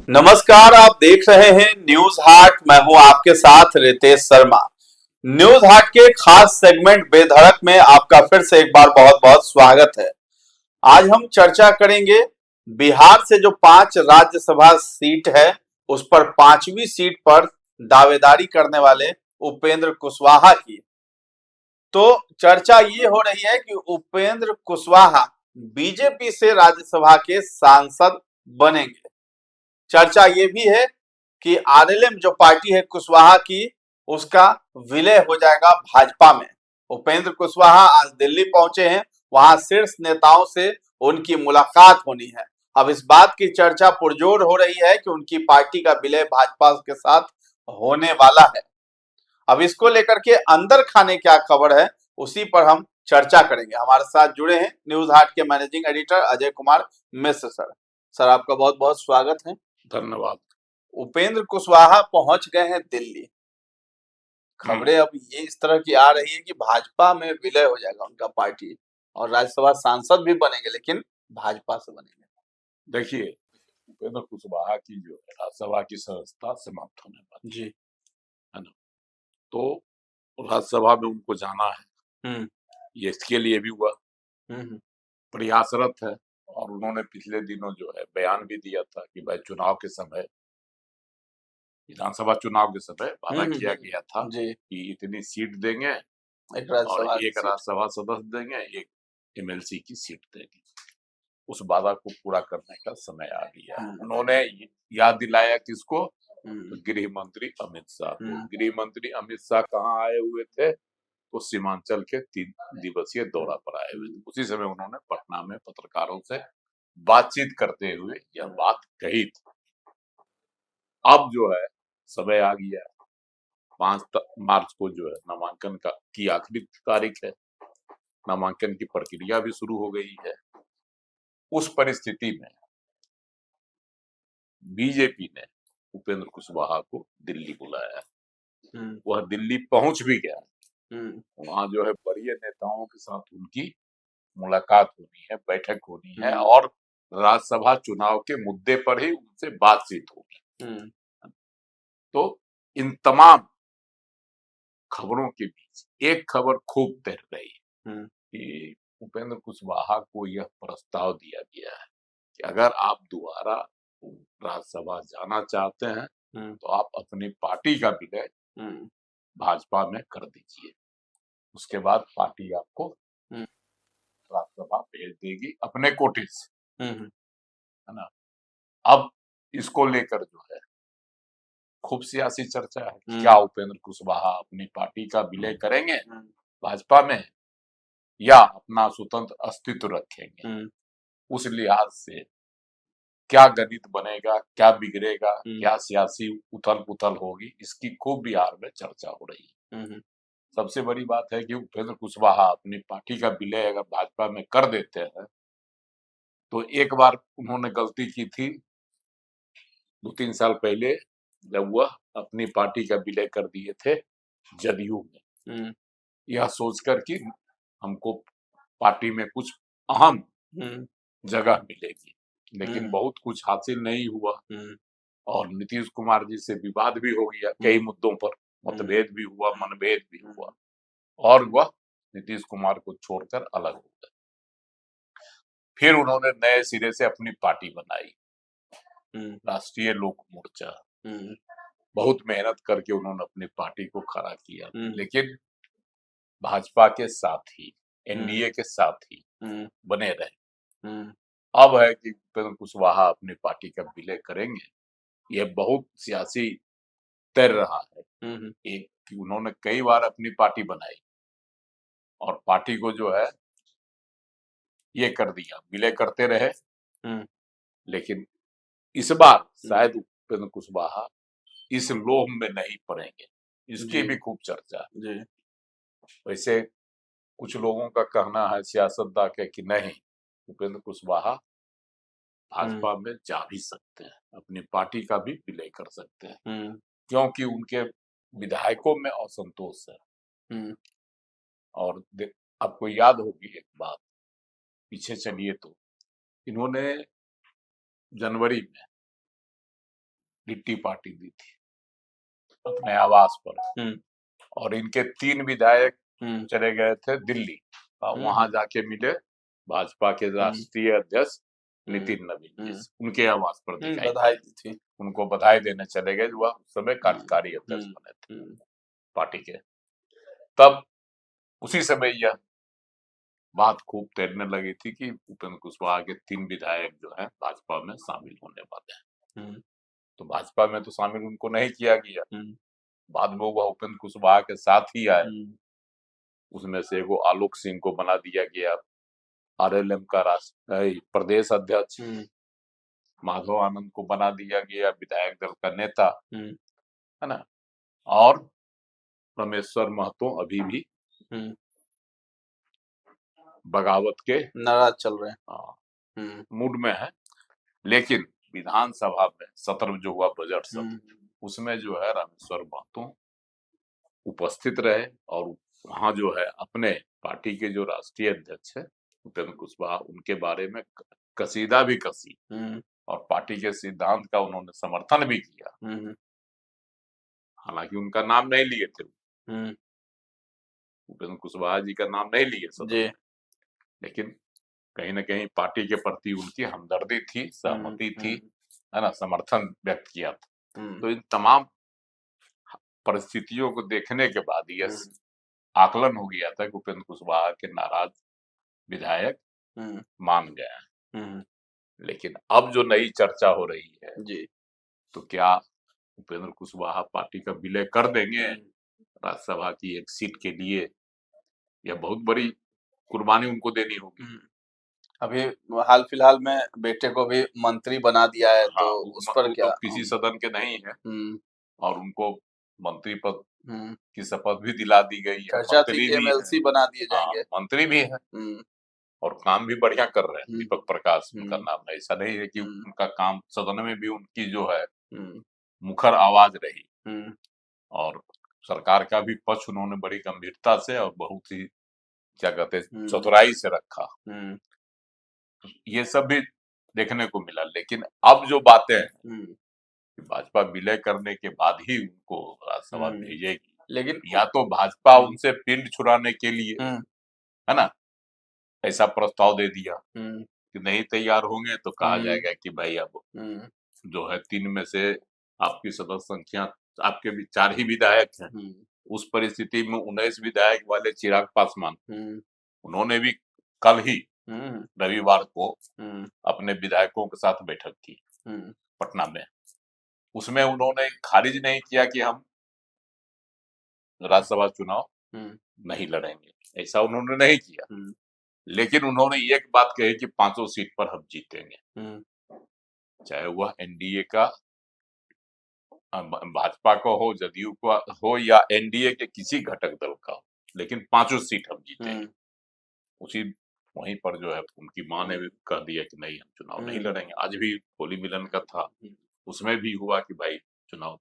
नमस्कार, आप देख रहे हैं न्यूज हाट। मैं हूं आपके साथ रितेश शर्मा। न्यूज हाट के खास सेगमेंट बेधड़क में आपका फिर से एक बार बहुत बहुत स्वागत है। आज हम चर्चा करेंगे बिहार से जो 5 राज्यसभा सीट है उस पर 5वीं सीट पर दावेदारी करने वाले उपेंद्र कुशवाहा की। तो चर्चा ये हो रही है कि उपेंद्र कुशवाहा बीजेपी से राज्यसभा के सांसद बनेंगे। चर्चा ये भी है कि आरएलएम जो पार्टी है कुशवाहा की, उसका विलय हो जाएगा भाजपा में। उपेंद्र कुशवाहा आज दिल्ली पहुंचे हैं, वहां शीर्ष नेताओं से उनकी मुलाकात होनी है। अब इस बात की चर्चा पुरजोर हो रही है कि उनकी पार्टी का विलय भाजपा के साथ होने वाला है। अब इसको लेकर के अंदर खाने क्या खबर है, उसी पर हम चर्चा करेंगे। हमारे साथ जुड़े हैं न्यूज हाट के managing editor Ajay Kumar Mishra sir. Sir, आपका बहुत बहुत स्वागत है। धन्यवाद। उपेंद्र कुशवाहा पहुंच गए हैं दिल्ली। खबरें अब ये इस तरह की आ रही है कि भाजपा में विलय हो जाएगा उनका पार्टी और राज्यसभा सांसद भी बनेंगे, लेकिन भाजपा से बनेंगे। देखिए, उपेंद्र कुशवाहा की जो है राज्यसभा की सदस्यता समाप्त होने वाली जी। है ना, तो राज्यसभा में उनको जाना है। हम्म ये इसके लिए भी हुआ हम्म प्रयासरत है। और उन्होंने पिछले दिनों जो है बयान भी दिया था कि भाई चुनाव के समय, विधानसभा चुनाव के समय वादा किया गया था जी। कि इतनी सीट देंगे एक और राज्यसभा की एक सीट। राज्यसभा सदस्य देंगे, एक एमएलसी की सीट देंगे। उस वादा को पूरा करने का समय आ गया है। उन्होंने याद दिलाया किसको? तो गृह मंत्री अमित शाह को। गृह मंत्री अमित शाह कहाँ आए हुए थे? तो सीमांचल के 3 दिवसीय दौरा पर आए हुए थे। उसी समय उन्होंने पटना में पत्रकारों से बातचीत करते हुए यह बात कही थी। अब जो है समय आ गया है। 5 मार्च को जो है नामांकन की आखिरी तारीख है। नामांकन की प्रक्रिया भी शुरू हो गई है। उस परिस्थिति में बीजेपी ने उपेंद्र कुशवाहा को दिल्ली बुलाया। वह दिल्ली पहुंच भी गया। वहां जो है वरीय नेताओं के साथ उनकी मुलाकात होनी है, बैठक होनी है और राज्यसभा चुनाव के मुद्दे पर ही उनसे बातचीत होगी। तो इन तमाम खबरों के बीच एक खबर खूब तैर रही है कि उपेंद्र कुशवाहा को यह प्रस्ताव दिया गया है कि अगर आप दोबारा राज्यसभा जाना चाहते हैं तो आप अपनी पार्टी का विलय भाजपा में कर दीजिए। उसके बाद पार्टी आपको राज्यसभा भेज देगी अपने कोटे से, है ना। अब इसको लेकर जो है खूब सियासी चर्चा है कि क्या उपेंद्र कुशवाहा अपनी पार्टी का विलय करेंगे भाजपा में या अपना स्वतंत्र अस्तित्व रखेंगे। उस लिहाज से क्या गणित बनेगा, क्या बिगड़ेगा, क्या सियासी उथल पुथल होगी, इसकी खूब बिहार में चर्चा हो रही है। सबसे बड़ी बात है कि उपेंद्र कुशवाहा अपनी पार्टी का विलय अगर भाजपा में कर देते हैं तो एक बार उन्होंने गलती की थी 2-3 साल पहले, जब वह अपनी पार्टी का विलय कर दिए थे जदयू में, यह सोचकर कि हमको पार्टी में कुछ अहम जगह मिलेगी, लेकिन बहुत कुछ हासिल नहीं हुआ। और नीतीश कुमार जी से विवाद भी हो गया, कई मुद्दों पर मतभेद भी हुआ, मनभेद भी हुआ और वह नीतीश कुमार को छोड़कर अलग हो गए। फिर उन्होंने नए सिरे से अपनी पार्टी बनाई, राष्ट्रीय लोक मोर्चा। बहुत मेहनत करके उन्होंने अपनी पार्टी को खड़ा किया, लेकिन भाजपा के साथ ही, एनडीए के साथ ही बने रहे। अब है कि उपेंद्र कुशवाहा अपनी पार्टी का विलय करेंगे, यह बहुत सियासी तैर रहा है। एक कि उन्होंने कई बार अपनी पार्टी बनाई और पार्टी को जो है ये कर दिया, विलय करते रहे, लेकिन इस बार शायद उपेंद्र कुशवाहा इस लोभ में नहीं पड़ेंगे, इसकी भी खूब चर्चा है। वैसे कुछ लोगों का कहना है, सियासतदान के, कि नहीं, उपेंद्र कुशवाहा भाजपा में जा भी सकते हैं, अपनी पार्टी का भी विलय कर सकते हैं, क्योंकि उनके विधायकों में असंतोष है। और आपको याद होगी एक बात, पीछे चलिए तो इन्होंने जनवरी में लिट्टी पार्टी दी थी अपने आवास पर, और इनके 3 विधायक चले गए थे दिल्ली और वहां जाके मिले भाजपा के राष्ट्रीय अध्यक्ष नितिन नवीन जी से, उनके आवास पर दिखाई बधाई दी थी। उनको बधाई देने चले गए, वह उस समय कार्यकारी अध्यक्ष बने थे पार्टी के। तब उसी समय यह बात खूब तैरने लगी थी कि उपेंद्र कुशवाहा के 3 विधायक जो है भाजपा में शामिल होने वाले हैं। तो भाजपा में तो शामिल उनको नहीं किया गया, बाद में वह उपेंद्र कुशवाहा के साथ ही आए। उसमें से एगो आलोक सिंह को बना दिया गया आरएलएम का प्रदेश अध्यक्ष, माधव आनंद को बना दिया गया विधायक दल का नेता, है ना, और रमेश्वर महतो अभी भी बगावत के नाराज चल रहे हैं, मूड में है। लेकिन विधानसभा में सत्र जो हुआ बजट सत्र, उसमें जो है रामेश्वर महतो उपस्थित रहे और वहां जो है अपने पार्टी के जो राष्ट्रीय अध्यक्ष है उपेंद्र कुशवाहा, उनके बारे में कसीदा भी कसी और पार्टी के सिद्धांत का उन्होंने समर्थन भी किया। हालांकि उनका नाम नहीं लिए थे, उपेंद्र कुशवाहा जी का नाम नहीं लिए जी, लेकिन कहीं ना कहीं पार्टी के प्रति उनकी हमदर्दी थी, सहमति थी, है ना, समर्थन व्यक्त किया था। तो इन तमाम परिस्थितियों को देखने के बाद यह आकलन हो गया था कि उपेंद्र कुशवाहा के नाराज विधायक मान गए। लेकिन अब जो नई चर्चा हो रही है जी, तो क्या उपेंद्र कुशवाहा पार्टी का विलय कर देंगे राज्यसभा की एक सीट के लिए? यह बहुत बड़ी कुर्बानी उनको देनी होगी। अभी हाल फिलहाल में बेटे को भी मंत्री बना दिया है, तो उस पर क्या? तो किसी सदन के नहीं है और उनको मंत्री पद की शपथ भी दिला दी गई है, मंत्री भी एमएलसी बना दिए जाएंगे, मंत्री भी है और काम भी बढ़िया कर रहे हैं। दीपक प्रकाश उनका नाम है, ऐसा नहीं है कि उनका काम, सदन में भी उनकी जो है मुखर आवाज रही और सरकार का भी पक्ष उन्होंने बड़ी गंभीरता से और बहुत ही क्या कहते हैं चतुराई से रखा। ये सब भी देखने को मिला। लेकिन अब जो बातें हैं भाजपा विलय करने के बाद ही उनको राज्यसभा भेजेगी, लेकिन या तो भाजपा उनसे पिंड छुड़ाने के लिए, है ना, ऐसा प्रस्ताव दे दिया कि नहीं तैयार होंगे तो कहा जाएगा कि भाई अब जो है 3 में से आपकी सदस्य संख्या, आपके भी 4 ही विधायक हैं। उस परिस्थिति में 19 विधायक वाले चिराग पासवान, उन्होंने भी कल ही रविवार को अपने विधायकों के साथ बैठक की पटना में। उसमें उन्होंने खारिज नहीं किया कि हम राज्यसभा चुनाव नहीं लड़ेंगे, ऐसा उन्होंने नहीं किया। लेकिन उन्होंने एक बात कही कि 5 सीट पर हम जीतेंगे, चाहे वह एनडीए का भाजपा का हो, जदयू का हो या एनडीए के किसी घटक दल का हो, लेकिन 5 सीट हम जीतेंगे। उसी वहीं पर जो है उनकी मां ने भी कह दिया कि नहीं, हम चुनाव नहीं लड़ेंगे। आज भी होली मिलन का था, उसमें भी हुआ कि भाई चुनाव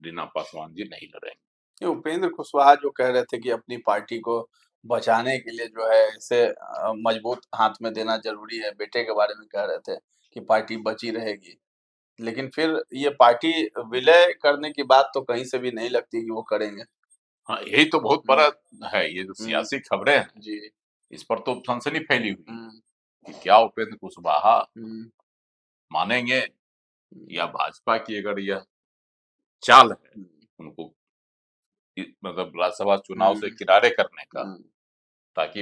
रीना पासवान जी नहीं लड़ेंगे। उपेंद्र कुशवाहा जो कह रहे थे कि अपनी पार्टी को बचाने के लिए जो है इसे मजबूत हाथ में देना जरूरी है, बेटे के बारे में कह रहे थे कि पार्टी बची रहेगी, लेकिन फिर ये पार्टी विलय करने की बात तो कहीं से भी नहीं लगती कि वो करेंगे। हाँ, यही तो बहुत बड़ा है, ये जो सियासी खबरें हैं जी, इस पर तो सनसनी फैली हुई कि क्या उपेंद्र कुशवाहा मानेंगे या भाजपा की अगर यह चाल है उनको मतलब राज्यसभा चुनाव से किनारे करने का, ताकि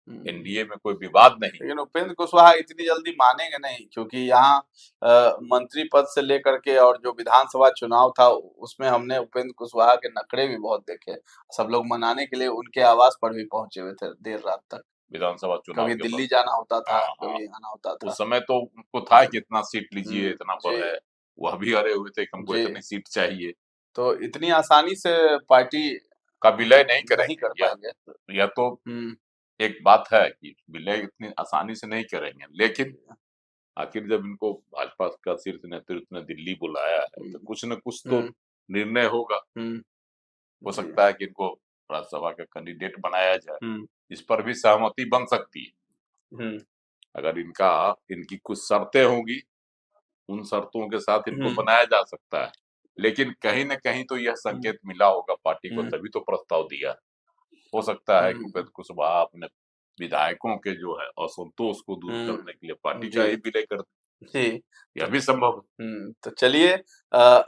एनडीए में कोई विवाद नहीं। लेकिन उपेंद्र कुशवाहा इतनी जल्दी मानेंगे नहीं, क्योंकि यहाँ मंत्री पद से लेकर के और जो विधानसभा चुनाव था उसमें हमने उपेंद्र कुशवाहा के नखरे भी बहुत देखे। सब लोग मनाने के लिए उनके आवास पर भी पहुंचे हुए थे देर रात तक। विधानसभा चुनाव कभी दिल्ली जाना होता था, कभी आना होता था। उस समय तो उनको था कि इतना सीट लीजिए, इतना पर है, वह भी अरे हुए थे कि हमको इतनी सीट चाहिए। तो इतनी आसानी से पार्टी का विलय नहीं करेंगे, कर पाएंगे। या तो एक बात है कि विलय इतनी आसानी से नहीं करेंगे, लेकिन आखिर जब इनको भाजपा का शीर्ष नेतृत्व ने दिल्ली बुलाया है तो कुछ न कुछ तो निर्णय होगा। हो सकता है कि इनको राज्यसभा का कैंडिडेट बनाया जाए, इस पर भी सहमति बन सकती है। अगर इनकी कुछ शर्तें होंगी उन शर्तों के साथ इनको हम्म बनाया जा सकता है, लेकिन कहीं न कहीं तो यह संकेत मिला होगा पार्टी को, हम्म तभी तो प्रस्ताव दिया। हो सकता है कि हम्म उपेंद्र कुशवाहा अपने विधायकों के जो है असंतोष को दूर करने के लिए पार्टी का जी ही विलय कर दे, जी। यह भी संभव है। तो चलिए,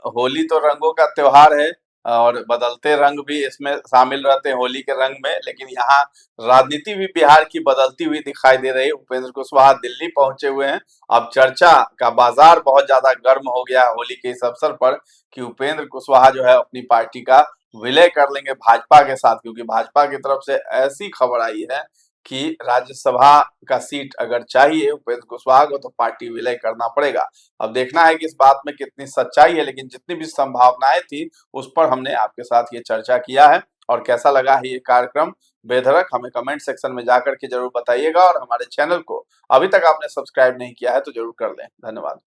होली तो रंगों का त्योहार है और बदलते रंग भी इसमें शामिल रहते हैं होली के रंग में, लेकिन यहाँ राजनीति भी बिहार की बदलती हुई दिखाई दे रही है। उपेंद्र कुशवाहा दिल्ली पहुंचे हुए हैं। अब चर्चा का बाजार बहुत ज्यादा गर्म हो गया है होली के इस अवसर पर कि उपेंद्र कुशवाहा जो है अपनी पार्टी का विलय कर लेंगे भाजपा के साथ, क्योंकि भाजपा की तरफ से ऐसी खबर आई है कि राज्यसभा का सीट अगर चाहिए उपेंद्र कुशवाहा को तो पार्टी विलय करना पड़ेगा। अब देखना है कि इस बात में कितनी सच्चाई है, लेकिन जितनी भी संभावनाएं थी उस पर हमने आपके साथ ये चर्चा किया है। और कैसा लगा है ये कार्यक्रम बेधड़क हमें कमेंट सेक्शन में जाकर के जरूर बताइएगा, और हमारे चैनल को अभी तक आपने सब्सक्राइब नहीं किया है तो जरूर कर लें। धन्यवाद।